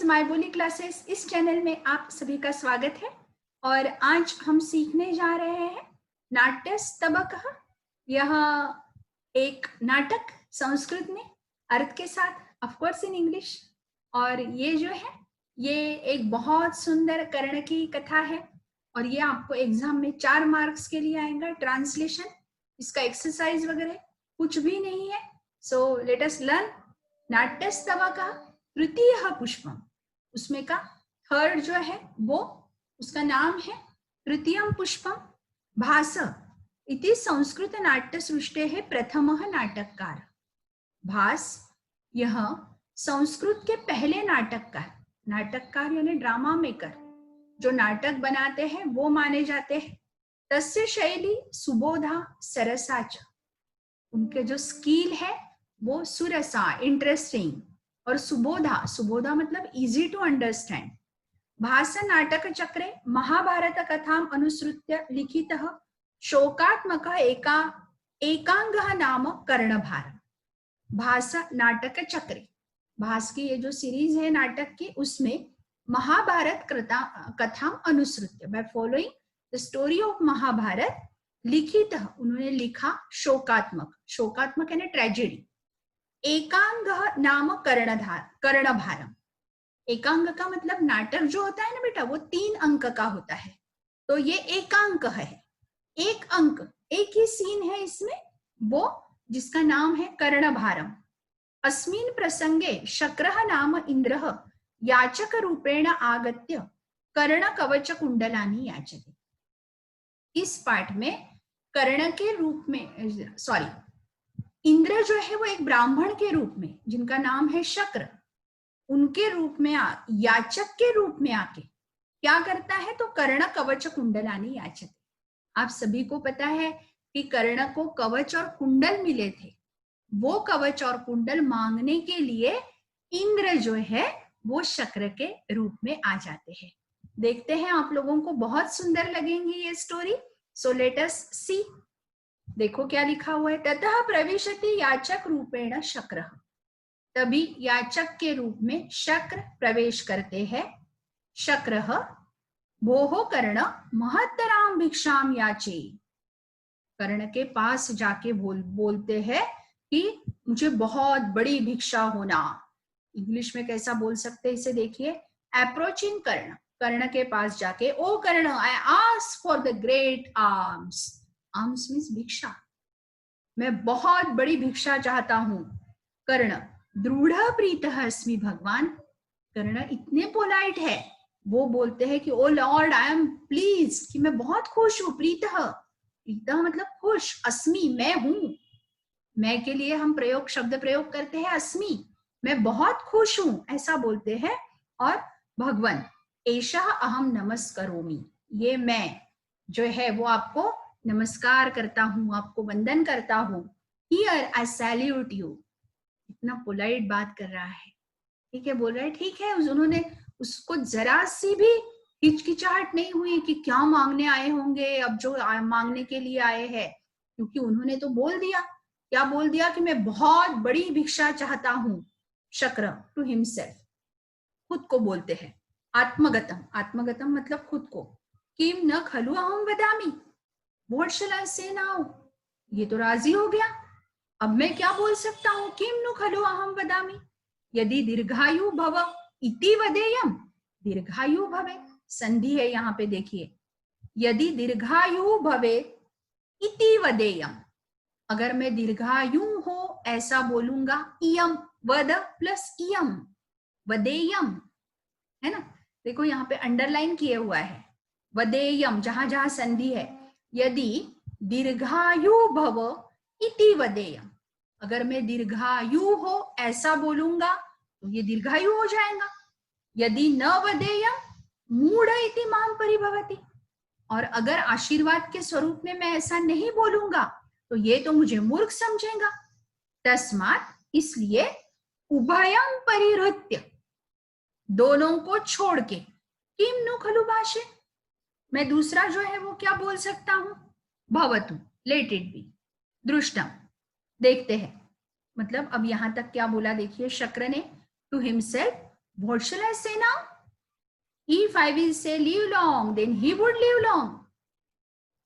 My बोली classes. इस channel में आप सभी का स्वागत है और आज हम सीखने जा रहे हैं नाट्यस्तबकः। यह एक नाटक संस्कृत में अर्थ के साथ, ऑफ कोर्स इन इंग्लिश। और ये जो है ये एक बहुत सुंदर कर्ण की कथा है और ये आपको एग्जाम में 4 मार्क्स के लिए आएगा। ट्रांसलेशन, इसका एक्सरसाइज वगैरह कुछ भी नहीं है। So let us learn. नाट्यस्तबकः तृतीय पुष्पम, उसमें का थर्ड जो है वो उसका नाम है तृतीयम पुष्पम। भास इति संस्कृत नाट्य सृष्टि है प्रथमः नाटककार। भास यह संस्कृत के पहले नाटककार यानी ड्रामा मेकर, जो नाटक बनाते हैं वो माने जाते हैं। तस्य शैली सुबोधा सरसाच, उनके जो स्किल है वो सुरसा इंटरेस्टिंग, और सुबोधा मतलब इजी टू अंडरस्टैंड। भास नाटक चक्रे महाभारत कथाम अनुसृत्य लिखितः शोकात्मकः एकांगः नाम कर्णभार। भास नाटक चक्रे, भास की ये जो सीरीज है नाटक की, उसमें महाभारत कथाम अनुसृत्य, by following the story of Mahabharata, लिखित उन्होंने लिखा शोकात्मक यानी ट्रेजेडी, एकांग नाम कर्णभारम। एकांग का मतलब नाटक जो होता है ना बेटा, वो 3 अंक का होता है, तो ये एकांक है। एक अंक, एक ही सीन है इसमें, वो जिसका नाम है कर्णभारम। अस्मिन् प्रसंगे शक्रः नाम इंद्रः याचक रूपेण आगत्य कर्ण कवच कुंडलानि याचते। इस पाठ में कर्ण के रूप में, इंद्र जो है वो एक ब्राह्मण के रूप में, जिनका नाम है शक्र, उनके रूप में याचक के रूप में आके क्या करता है, तो कर्ण कवच कुंडलानि याचते। आप सभी को पता है कि कर्ण को कवच और कुंडल मिले थे। वो कवच और कुंडल मांगने के लिए इंद्र जो है वो शक्र के रूप में आ जाते हैं। देखते हैं, आप लोगों को बहुत सुंदर लगेंगी ये स्टोरी। सो लेट अस सी। देखो क्या लिखा हुआ है। ततः प्रविशति याचक रूपेण शक्र, तभी याचक के रूप में शक्र प्रवेश करते हैं। शक्र भोः कर्ण महत्तरां भिक्षाम याचे, कर्ण के पास जाके बोलते हैं कि मुझे बहुत बड़ी भिक्षा होना। इंग्लिश में कैसा बोल सकते हैं इसे देखिए। अप्रोचिंग कर्ण, कर्ण के पास जाके, O Karna I ask for the great arms. Arms means भिक्षा, मैं बहुत बड़ी भिक्षा चाहता हूं। कर्ण दृढ़ प्रीतः अस्मि भगवान, कर्ण इतने पोलाइट है, वो बोलते हैं कि ओ लॉर्ड आई एम प्लीज, कि मैं बहुत खुश हूं। प्रीतः, प्रीतः मतलब खुश, अस्मि मैं हूं, मैं के लिए हम शब्द प्रयोग करते हैं अस्मि, मैं बहुत खुश हूं, ऐसा बोलते हैं। और भगवान एषः अहम नमस्करोमि, ये मैं जो है वो आपको नमस्कार करता हूं, आपको वंदन करता हूं। हियर आई सैल्यूट यू, इतना पोलाइट बात कर रहा है, ठीक है, बोल रहा है ठीक है। उन्होंने उसको जरा सी भी हिचकिचाहट नहीं हुई कि क्या मांगने आए होंगे, अब जो मांगने के लिए आए हैं, क्योंकि उन्होंने तो बोल दिया, क्या बोल दिया कि मैं बहुत बड़ी भिक्षा चाहता हूं। शक्र टू हिमसेल्फ, खुद को बोलते हैं। आत्मगतम मतलब खुद को। किम न खलु अहम वदामि, व्हाट शैल आई से नाउ, ये तो राजी हो गया, अब मैं क्या बोल सकता हूं। किम नु खलु अहम वदामि, यदि दीर्घायु भव इति वदेयम, दीर्घायु भवे, संधि है यहाँ पे देखिए। यदि दीर्घायु भवे इति वदेयम, अगर मैं दीर्घायु हो ऐसा बोलूंगा। इयम, वद प्लस इयम, वदेयम है ना। देखो यहाँ पे अंडरलाइन किया हुआ है, वदेयम, जहां जहां संधि है। यदि दीर्घायु भव इति वदेयम, अगर मैं दीर्घायु हो ऐसा बोलूंगा तो ये दीर्घायु हो जाएगा। यदि न वदेयम मूढ़ इति माम परिभवति, और अगर आशीर्वाद के स्वरूप में मैं ऐसा नहीं बोलूंगा तो ये तो मुझे मूर्ख समझेगा। तस्मात्, इसलिए, उभयं परिहृत्य, दोनों को छोड़ के, किम नु खलु भाषे, मैं दूसरा जो है वो क्या बोल सकता हूं। भवतु, लेट इट बी, दृष्टम, देखते हैं। मतलब अब यहां तक क्या बोला देखिए शक्र ने, to himself, What shall I say now? If I will say live long, then he would live long.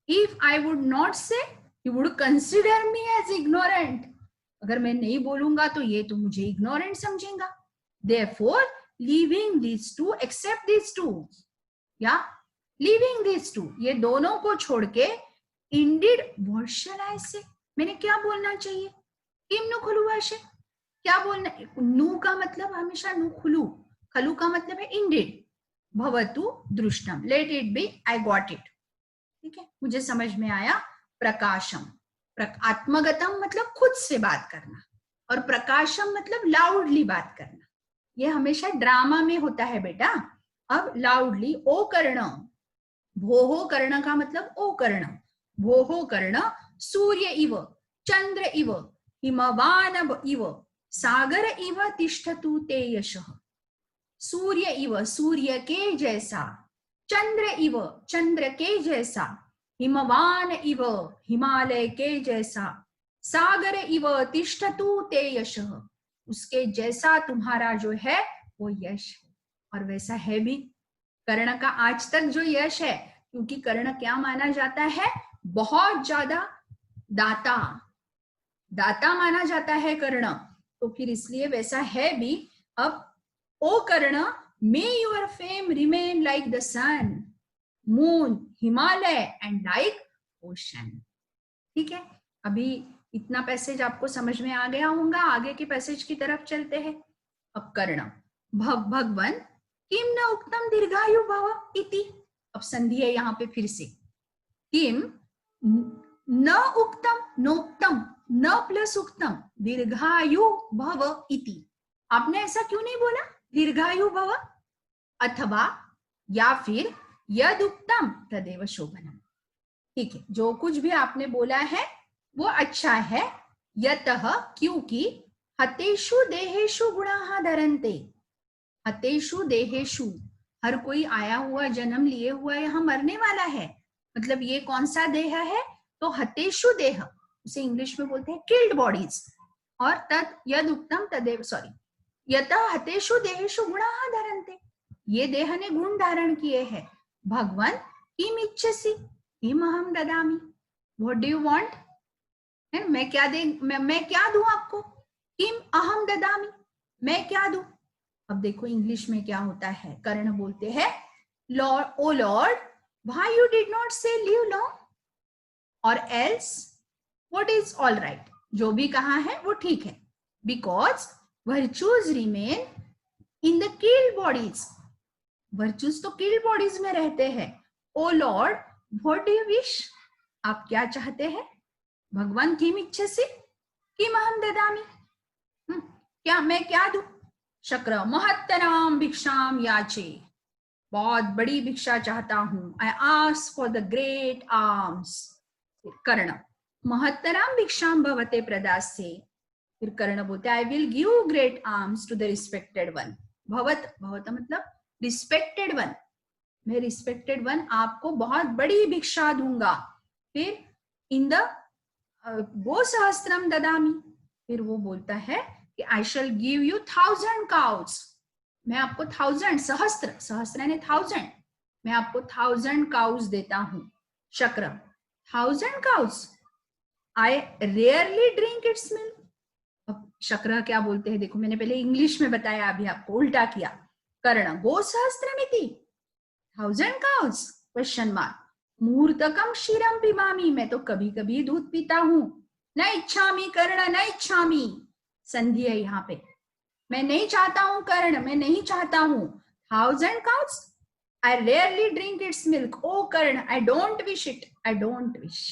If I would not say, he would consider me as ignorant. अगर मैं नहीं बोलूंगा तो ये तो मुझे ignorant समझेगा. Therefore, leaving these two, except these two, या leaving these two, ये दोनों को छोड़ के, indeed, what shall I say? मैंने क्या बोलना चाहिए? किम नु खुलू वाशे, क्या बोलना? नु का मतलब हमेशा नु खुलू, खलू का मतलब है indeed. भवतु दृष्टम, let it be, I got it. ठीक है, मुझे समझ में आया. प्रकाशम, आत्मगतम मतलब खुद से बात करना, और प्रकाशम मतलब लाउडली बात करना. ये हमेशा ड्रामा में होता है बेटा. अब लाउडली, ओ कर्ण, भोहो कर्ण का मतलब ओ कर्ण, भोहो कर्ण, सूर्य इव, चंद्र इव, हिमवान इव, सागर इव तिष्ठतु ते यशः. सूर्य इव, सूर्य के जैसा, चंद्र इव, चंद्र के जैसा, हिमवान इव, हिमालय के जैसा, सागर इव तिष्ठतु ते यशः, उसके जैसा तुम्हारा जो है वो यश है. और वैसा है भी कर्ण का आज तक जो यश है, क्योंकि कर्ण क्या माना जाता है? बहुत ज्यादा दाता, दाता माना जाता है कर्ण, तो फिर इसलिए वैसा है भी. अब O Karna, may your fame remain like the sun, moon, Himalaya and like ocean. ठीक है, अभी इतना पैसेज आपको समझ में आ गया होगा. आगे के पैसेज की तरफ चलते हैं. अब कर्ण, भगवन किम न उक्तम दीर्घायु भव इति. अब संधि है यहाँ पे फिर से. किम न उक्तम, नोक्तम, न प्लस उक्तम, दीर्घायु भव इति. आपने ऐसा क्यों नहीं बोला दीर्घायु भव? अथवा या फिर यद उक्तम तदेव शोभनम. ठीक है, जो कुछ भी आपने बोला है वो अच्छा है. यतः, क्योंकि, हतेषु देहेषु गुणाः धरन्ते. हतेषु देहेषु, हर कोई आया हुआ, जन्म लिए हुआ यहाँ मरने वाला है. मतलब ये कौन सा देह है? तो हतेषु देह, उसे इंग्लिश में बोलते हैं किल्ड बॉडीज. और तद यद उक्तम तदेव, सॉरी, यतः हतेषु देहेषु गुणाः धरन्ते, ये देह ने गुण धारण किए हैं. भगवान किम इच्छसि किम अहम ददामि. What do you want? मैं क्या दे, मैं क्या दूं आपको? किम अहम ददामि, मैं क्या दूं? अब देखो इंग्लिश में क्या होता है. कर्ण बोलते हैं, lord, O lord, why you did not say live long, और else what is all right. जो भी कहा है वो ठीक है. Because virtues remain in the killed bodies, virtues तो किल्ड बॉडीज में रहते हैं. O lord, what do you wish, आप क्या चाहते हैं? भगवान किम इच्छसि किम अहम ददामि, क्या मैं क्या दूं? शक्र, महत्तराम भिक्षाम याचे, बहुत बड़ी भिक्षा चाहता हूं. I ask for the great arms. Karna, महत्तराम भिक्षाम भवते प्रदास्ये. फिर कर्ण बोलते, I will give great arms to the respected one. भवत, भवत मतलब रिस्पेक्टेड वन, मैं रिस्पेक्टेड वन आपको बहुत बड़ी भिक्षा दूंगा. फिर इन द गो सहस्त्रम ददामी, फिर वो बोलता है कि आई शैल गिव यू 1000 काउज, मैं आपको 1000, सहस्त्र, सहस्त्र यानी 1000, मैं आपको 1000 काउज देता हूं. Shakra, 1000 cows, I rarely drink its milk. अब शक्र क्या बोलते हैं देखो, मैंने पहले इंग्लिश में बताया, अभी आपको उल्टा किया. कर्ण, गो सहस्त्रमिति 1000 काउज, क्वेश्चन मार्क. मुहूर्तकम क्षीरम पिबामी, मैं तो कभी कभी दूध पीता हूं. न इच्छामी कर्ण, न इच्छामी, संधि है यहाँ पे. मैं नहीं चाहता हूं कर्ण, मैं नहीं चाहता हूं. 1000 cows, I rarely drink its milk. O Karna, I don't wish it, I don't wish.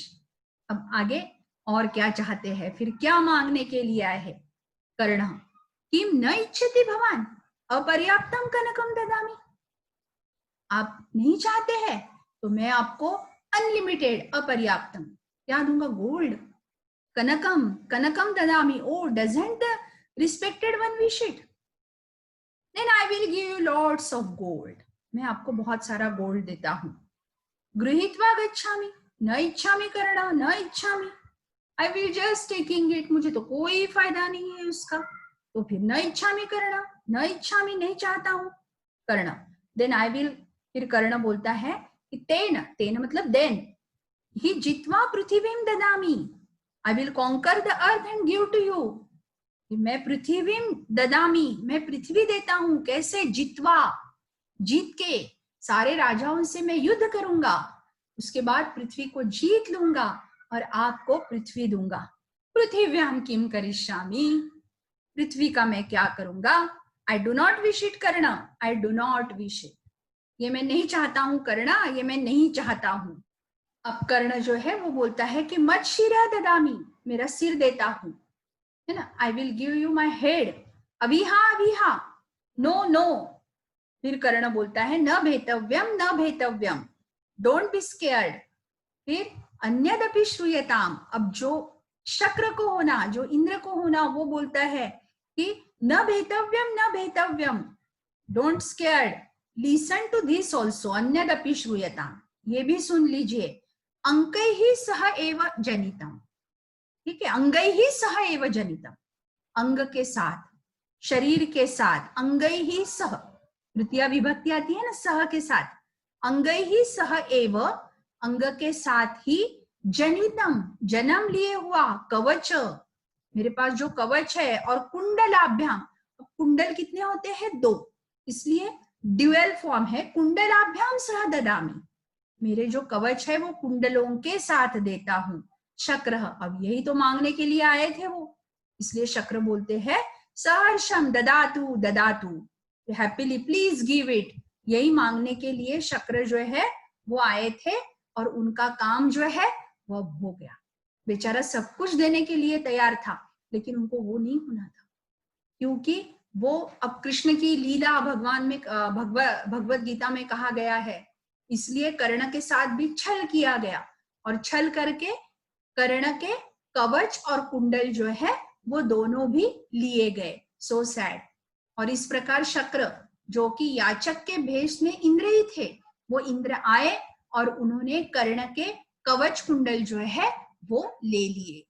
अब आगे और क्या चाहते हैं, फिर क्या मांगने के लिए आए हैं? कर्ण, किम न इच्छति भवान अपर्याप्तम कनकम ददामी, आप नहीं चाहते हैं तो मैं आपको अनलिमिटेड, अपर्याप्तम क्या दूंगा? गोल्ड. कनकम, कनकम ददामी, O doesn't the respected one wish it, then I will give you lots of gold, मैं आपको बहुत सारा गोल्ड देता हूं. गृहीत्वा गच्छामि, न इच्छामि कर्ण, न इच्छामि, I will just taking it, मुझे तो कोई फायदा नहीं है उसका. तो फिर न इच्छामि कर्ण, न इच्छामि, नहीं चाहता हूं, कर्ण, देन आई विल, फिर कर्ण बोलता है कि तेन, तेन मतलब देन, ही जित्वा पृथ्वीं ददामि, I will conquer the earth and give to you, मैं पृथ्वीं ददामि, मैं पृथ्वी देता हूं, कैसे, जित्वा, जीत के, सारे राजाओं से मैं युद्ध करूंगा, उसके बाद पृथ्वी को जीत लूंगा और आपको पृथ्वी दूंगा। पृथिव्याम किम करिष्यामि, पृथ्वी का मैं क्या करूंगा, I do not wish it Karna, I do not wish it, ये मैं नहीं चाहता हूं कर्ण, ये मैं नहीं चाहता हूं। अब कर्ण जो है वो बोलता है कि मत शिरा ददामी, मेरा सिर देता हूं, है ना, I will give you my head, अभिहा अभिहा, नो नो, फिर कर्ण बोलता है न भेतव्यम न भेतव्यम, डोंट बी स्केयर्ड, फिर अन्यदपि श्रूयताम, अब जो शक्र को होना, जो इंद्र को होना, वो बोलता है कि न भेतव्यम न भेतव्यम, don't scared, listen to this also, अन्यदपि श्रूयताम, ये भी सुन लीजिए, अंकैहि सह एव जनितम, ठीक है, अंगैहि सह एव जनितम, अंग के साथ, शरीर के साथ, अंगैहि सह, तृतीया विभक्ति आती है ना, सह के साथ, अंगैहि सह एव, अंग के साथ ही, जनितम, जन्म लिए हुआ, कवच, मेरे पास जो कवच है, और कुंडलाभ्याम, कुंडल कितने होते हैं, 2, इसलिए ड्यूअल फॉर्म है, कुंडलाभ्याम सह ददामि, मेरे जो कवच है वो कुंडलों के साथ देता हूं, शक्र, अब यही तो मांगने के लिए आए थे वो, इसलिए शक्र बोलते हैं सहर्षम ददातु ददातु, हैप्पीली प्लीज गिव इट, यही मांगने के लिए शक्र जो है वो आए थे, और उनका काम जो है वो हो गया, बेचारा सब कुछ देने के लिए तैयार था, लेकिन उनको वो नहीं होना था, क्योंकि वो, अब कृष्ण की लीला भगवान में, भगवत गीता में कहा गया है, इसलिए कर्ण के साथ भी छल किया गया, और छल करके कर्ण के कवच और कुंडल जो है वो दोनों भी लिए गए, सो सैड। और इस प्रकार शक्र, जो कि याचक के भेष में इंद्र ही थे, वो इंद्र आए और उन्होंने कर्ण के कवच कुंडल जो है वो ले लिए।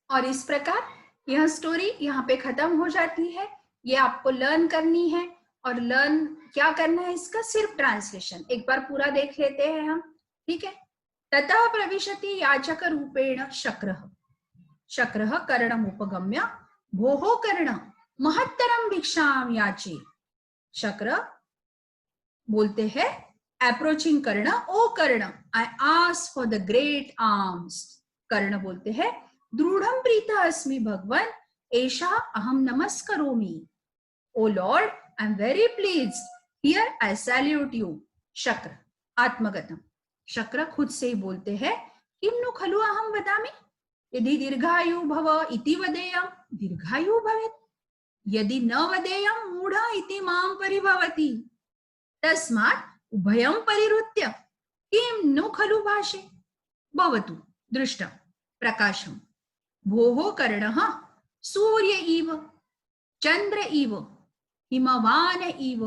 और इस प्रकार यह स्टोरी यहाँ पे खत्म हो जाती है, ये आपको लर्न करनी है, और लर्न क्या करना है, इसका सिर्फ ट्रांसलेशन एक बार पूरा देख लेते हैं हम, ठीक है। ततः प्रविशति याचक रूपेण शक्रः, शक्रः कर्णमुपगम्य भोः कर्ण महत्तरम भिक्षाम याचे, शक्र बोलते हैं approaching Karna, O Karna I ask for the great arms, Karna बोलते हैं दृढ़ं प्रीतः अस्मि भगवन् एषा अहम नमस्करोमि, O lord I am very pleased here I salute you, Shakra आत्मगतम, शक्र खुद से ही बोलते हैं किम नु खलु अहम वदामि, यदि दीर्घायु भव इति वदेयं दीर्घायु भवेत्, यदि न वदेयं मूढ़ इति मां परिभवति, तस्मात् उभयं परिहृत्य किं नु खलु भाषे, भवतु दृष्टं प्रकाशं, भोः कर्णः सूर्य इव चंद्र इव हिमवान इव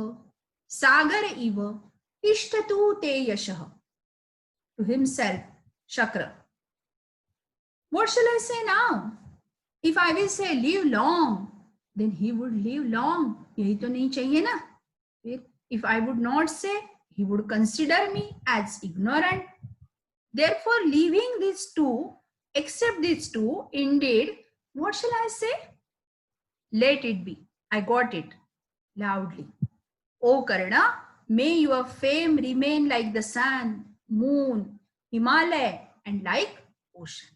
सागर इव तिष्ठतु ते यशः, to himself Shakra. What shall I say now? If I will say live long, then he would live long, यही तो नहीं चाहिए ना, if I would not say, he would consider me as ignorant, therefore leaving these two, except these two, indeed, what shall I say? Let it be, I got it, loudly. O Karna, may your fame remain like the sun, moon, Himalaya and like ocean.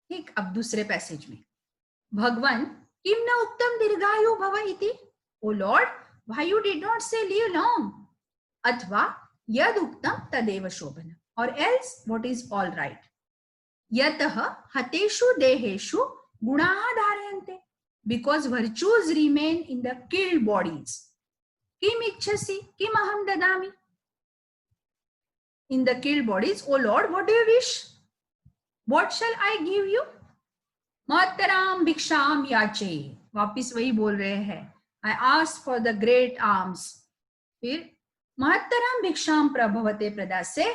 ठीक, अब दूसरे passage में, भगवान किम न उत्तम दीर्घायु भव इति, O lord why you did not say live long, अथवा यद उक्तम तदेव शोभनम, or else what is all right, यतः हतेषु देहेषु गुणाः धारयन्ते, because virtues remain in the killed bodies, किम इच्छसि किम अहम ददामि, in the killed bodies, O Lord, what do you wish? What shall I give you? महत्तराम भिक्षाम याचे, वापिस वही बोल रहे हैं, I ask for the great alms, फिर महत्तराम भिक्षाम प्रभवते प्रदासे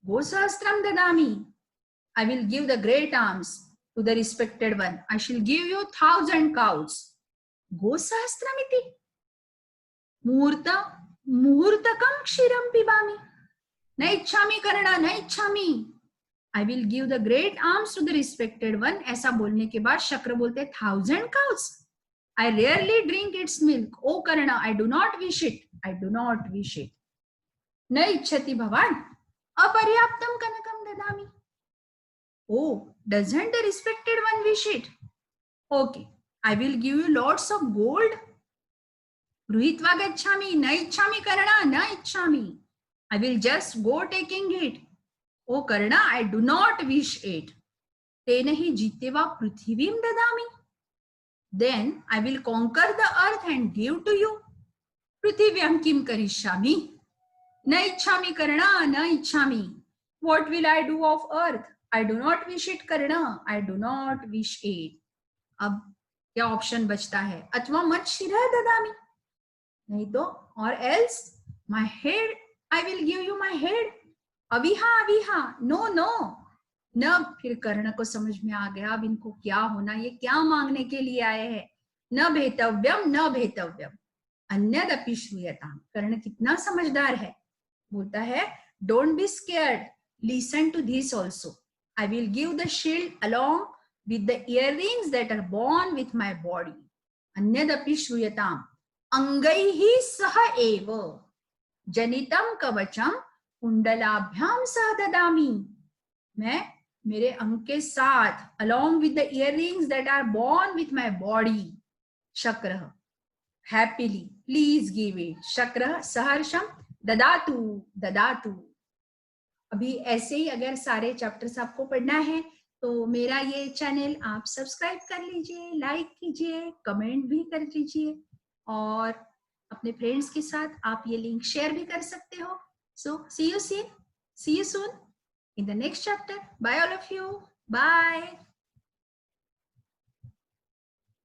गोसहस्त्रम ददामि, I will give the great alms to the respected one, I shall give you 1,000 cows, गोसहस्रमिति मुहूर्तकं क्षीरं पिबामि न इच्छामि कर्ण न इच्छामि I will give the great alms to the respected one. ऐसा बोलने के बाद शक्र बोलते 1000 cows. I rarely drink its milk. Oh Karna, I do not wish it. I do not wish it. न इच्छति भवान अपर्याप्तं कनकं ददामि. Oh, doesn't the respected one wish it? Okay, I will give you lots of gold. गृहीत्वा गच्छामि न इच्छामि कर्ण न इच्छामि. I will just go taking it. O Karna, I do not wish it. तेन हि जित्वा पृथिवीं ददामि. Then I will conquer the earth and give to you. पृथिव्यां किं करिष्यामि? न इच्छामि कर्ण न इच्छामि. What will I do of earth? I do not wish it Karna. I do not wish it. अब क्या ऑप्शन बचता है? अथवा मत शिरः ददामि. नहीं तो or else my head. I will give you my head. अविहा अविहा नो नो न. फिर कर्ण को समझ में आ गया अब इनको क्या होना, ये क्या मांगने के लिए आए हैं. न भेतव्यम न भेतव्यम अन्यदपि श्रूयताम. कर्ण कितना समझदार है, बोलता है don't be scared, listen to this also. I will give the shield along with the earrings that are born with my body. अन्यदपि श्रूयताम अंगैः सह एव जनितम कवचम कुंडलाभ्याम सह ददामि. मैं मेरे अंग के साथ along with the earrings that are born with my body. शक्रः happily please give it. शक्रः सहर्षम ददातु ददातु. अभी ऐसे ही अगर सारे चैप्टर्स आपको पढ़ना है तो मेरा ये चैनल आप सब्सक्राइब कर लीजिए, लाइक कीजिए, कमेंट भी कर लीजिए और अपने फ्रेंड्स के साथ आप ये लिंक शेयर भी कर सकते हो. So see you soon in the next chapter. Bye all of you. Bye.